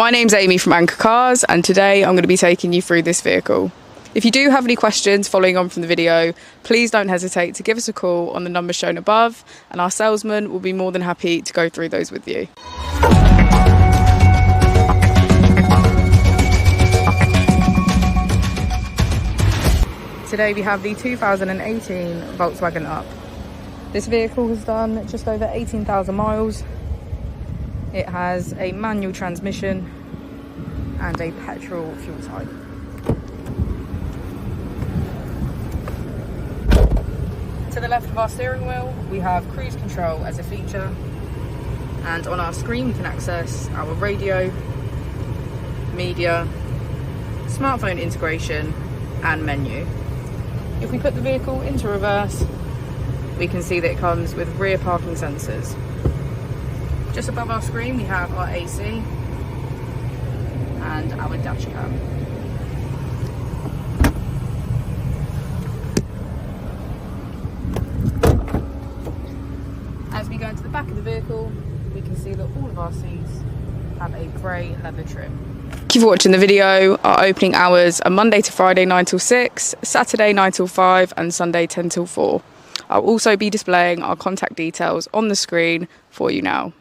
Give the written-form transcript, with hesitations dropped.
My name's Amy from Anchor Cars, and today I'm going to be taking you through this vehicle. If you do have any questions following on from the video, please don't hesitate to give us a call on the number shown above, and our salesman will be more than happy to go through those with you. Today we have the 2018 Volkswagen Up. This vehicle has done just over 18,000 miles. It has a manual transmission and a petrol fuel type. To the left of our steering wheel, we have cruise control as a feature, and on our screen we can access our radio, media, smartphone integration and menu. If we put the vehicle into reverse, we can see that it comes with rear parking sensors. Just above our screen we have our AC and our dash cam. As we go into the back of the vehicle, we can see that all of our seats have a grey leather trim. Thank you for watching the video. Our opening hours are Monday to Friday 9 till 6, Saturday 9 till 5 and Sunday 10 till 4. I'll also be displaying our contact details on the screen for you now.